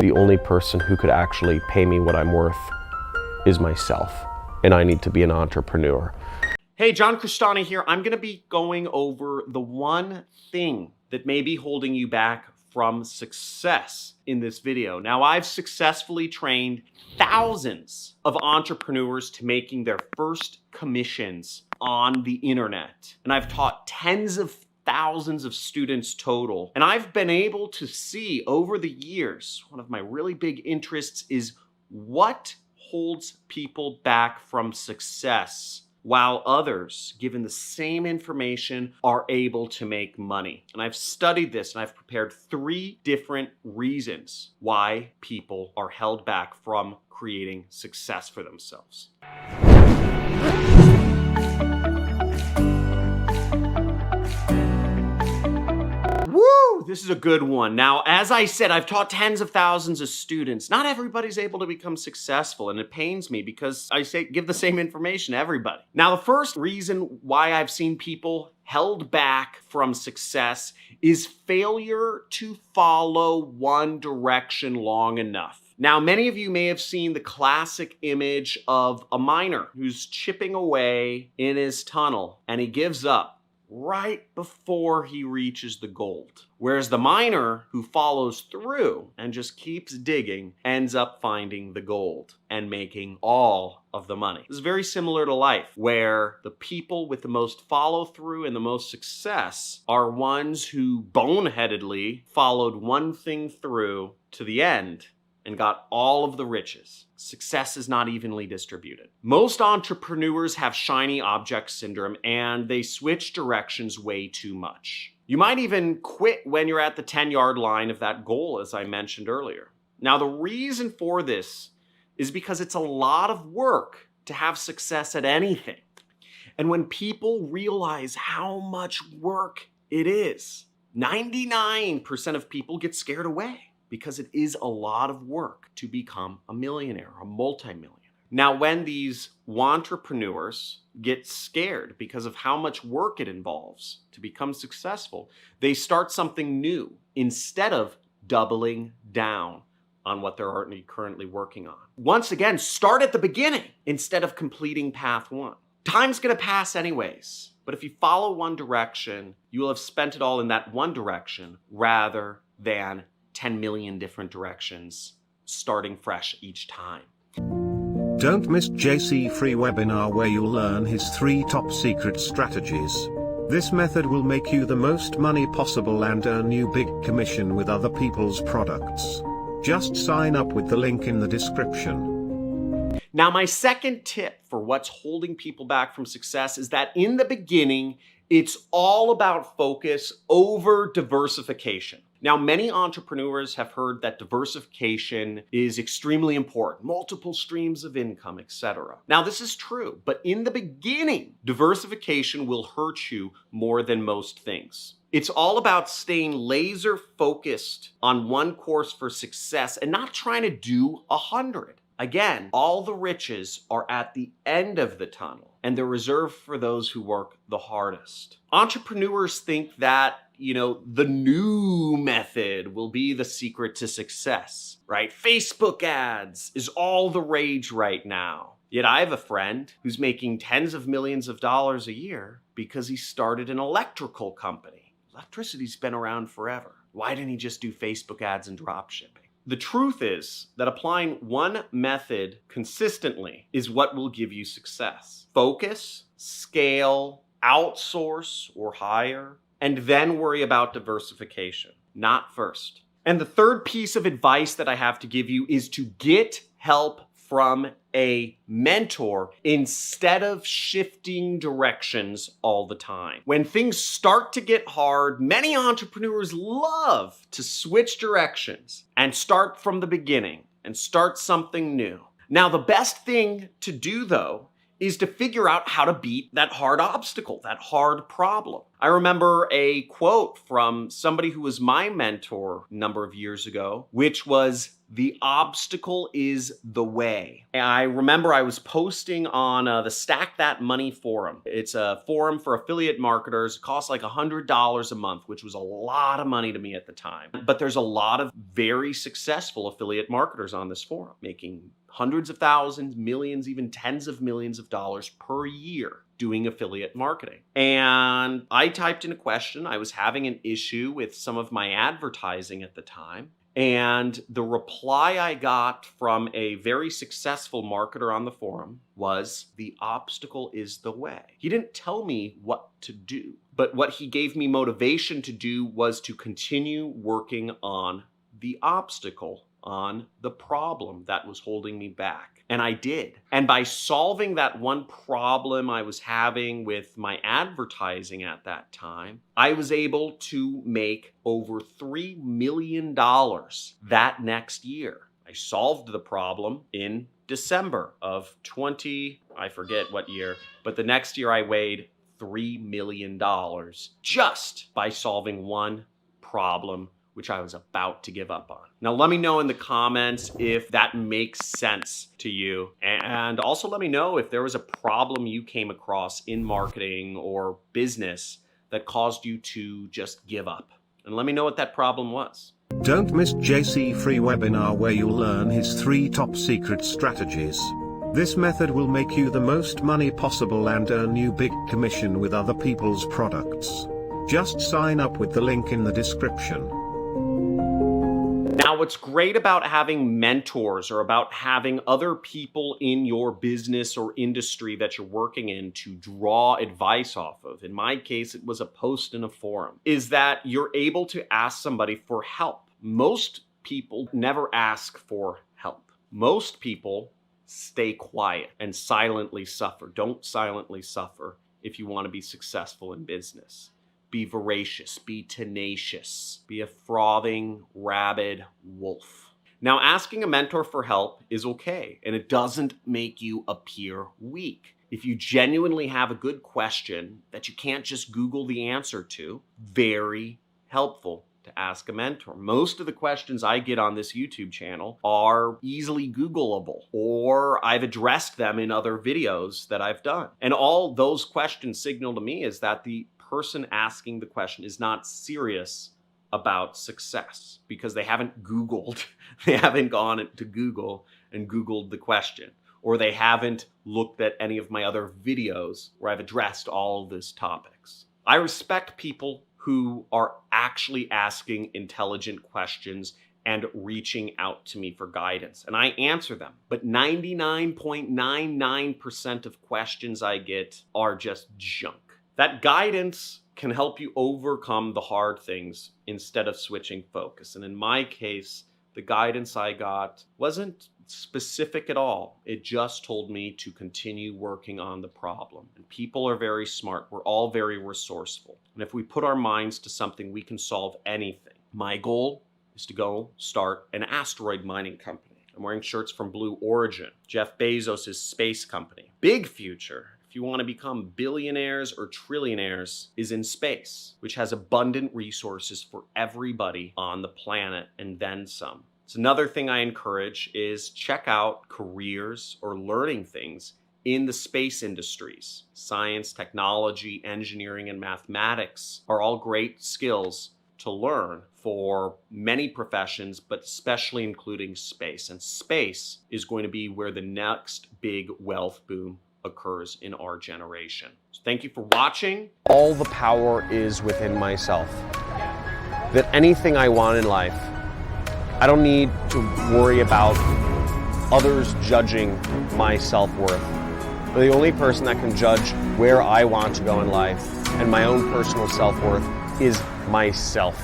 The only person who could actually pay me what I'm worth is myself, and I need to be an entrepreneur. Hey, John Crestani here. I'm going to be going over the one thing that may be holding you back from success in this video. Now, I've successfully trained thousands of entrepreneurs to making their first commissions on the internet. And I've taught tens of thousands of students total. And I've been able to see over the years, one of my really big interests is what holds people back from success while others, given the same information, are able to make money. And I've studied this and I've prepared 3 different reasons why people are held back from creating success for themselves. Woo! This is a good one. Now, as I said, I've taught tens of thousands of students. Not everybody's able to become successful, and it pains me because I say give the same information to everybody. Now, the first reason why I've seen people held back from success is failure to follow one direction long enough. Now, many of you may have seen the classic image of a miner who's chipping away in his tunnel, and he gives up right before he reaches the gold. Whereas the miner who follows through and just keeps digging ends up finding the gold and making all of the money. This is very similar to life, where the people with the most follow through and the most success are ones who boneheadedly followed one thing through to the end and got all of the riches. Success is not evenly distributed. Most entrepreneurs have shiny object syndrome and they switch directions way too much. You might even quit when you're at the 10-yard line of that goal, as I mentioned earlier. Now, the reason for this is because it's a lot of work to have success at anything. And when people realize how much work it is, 99% of people get scared away, because it is a lot of work to become a millionaire, a multimillionaire. Now, when these wantrepreneurs get scared because of how much work it involves to become successful, they start something new instead of doubling down on what they're already currently working on. Once again, start at the beginning instead of completing path 1. Time's gonna pass anyways, but if you follow one direction, you will have spent it all in that one direction rather than 10 million different directions, starting fresh each time. Don't miss JC free webinar where you'll learn his 3 top secret strategies. This method will make you the most money possible and earn you big commission with other people's products. Just sign up with the link in the description. Now, my second tip for what's holding people back from success is that in the beginning, it's all about focus over diversification. Now, many entrepreneurs have heard that diversification is extremely important, multiple streams of income, etc. Now, this is true, but in the beginning, diversification will hurt you more than most things. It's all about staying laser focused on one course for success and not trying to do 100. Again, all the riches are at the end of the tunnel, and they're reserved for those who work the hardest. Entrepreneurs think that, the new method will be the secret to success, right? Facebook ads is all the rage right now. Yet I have a friend who's making tens of millions of dollars a year because he started an electrical company. Electricity's been around forever. Why didn't he just do Facebook ads and drop shipping? The truth is that applying one method consistently is what will give you success. Focus, scale, outsource or hire, and then worry about diversification, not first. And the third piece of advice that I have to give you is to get help from a mentor instead of shifting directions all the time. When things start to get hard, many entrepreneurs love to switch directions and start from the beginning and start something new. Now, the best thing to do, though, is to figure out how to beat that hard obstacle, that hard problem. I remember a quote from somebody who was my mentor a number of years ago, which was, The obstacle is the way. I remember I was posting on the Stack That Money forum. It's a forum for affiliate marketers. It costs like $100 a month, which was a lot of money to me at the time. But there's a lot of very successful affiliate marketers on this forum, making hundreds of thousands, millions, even tens of millions of dollars per year doing affiliate marketing. And I typed in a question. I was having an issue with some of my advertising at the time. And the reply I got from a very successful marketer on the forum was, the obstacle is the way. He didn't tell me what to do, but what he gave me motivation to do was to continue working on the obstacle, on the problem that was holding me back. And I did. And by solving that one problem I was having with my advertising at that time, I was able to make over $3 million that next year. I solved the problem in December of I forget what year, but the next year I made $3 million just by solving one problem which I was about to give up on. Now, let me know in the comments if that makes sense to you. And also let me know if there was a problem you came across in marketing or business that caused you to just give up. And let me know what that problem was. Don't miss JC free webinar where you'll learn his 3 top secret strategies. This method will make you the most money possible and earn you big commission with other people's products. Just sign up with the link in the description. Now, what's great about having mentors or about having other people in your business or industry that you're working in to draw advice off of, in my case, it was a post in a forum, is that you're able to ask somebody for help. Most people never ask for help. Most people stay quiet and silently suffer. Don't silently suffer if you want to be successful in business. Be voracious, be tenacious, be a frothing, rabid wolf. Now, asking a mentor for help is okay, and it doesn't make you appear weak. If you genuinely have a good question that you can't just Google the answer to, very helpful to ask a mentor. Most of the questions I get on this YouTube channel are easily Googleable, or I've addressed them in other videos that I've done. And all those questions signal to me is that the person asking the question is not serious about success because they haven't Googled, they haven't gone to Google and Googled the question, or they haven't looked at any of my other videos where I've addressed all of these topics. I respect people who are actually asking intelligent questions and reaching out to me for guidance, and I answer them. But 99.99% of questions I get are just junk. That guidance can help you overcome the hard things instead of switching focus. And in my case, the guidance I got wasn't specific at all. It just told me to continue working on the problem. And people are very smart. We're all very resourceful. And if we put our minds to something, we can solve anything. My goal is to go start an asteroid mining company. I'm wearing shirts from Blue Origin, Jeff Bezos' space company. Big future, if you want to become billionaires or trillionaires, is in space, which has abundant resources for everybody on the planet and then some. So another thing I encourage is check out careers or learning things in the space industries. Science, technology, engineering, and mathematics are all great skills to learn for many professions, but especially including space. And space is going to be where the next big wealth boom occurs in our generation. So thank you for watching. All the power is within myself. That anything I want in life, I don't need to worry about others judging my self-worth. The only person that can judge where I want to go in life and my own personal self-worth is myself.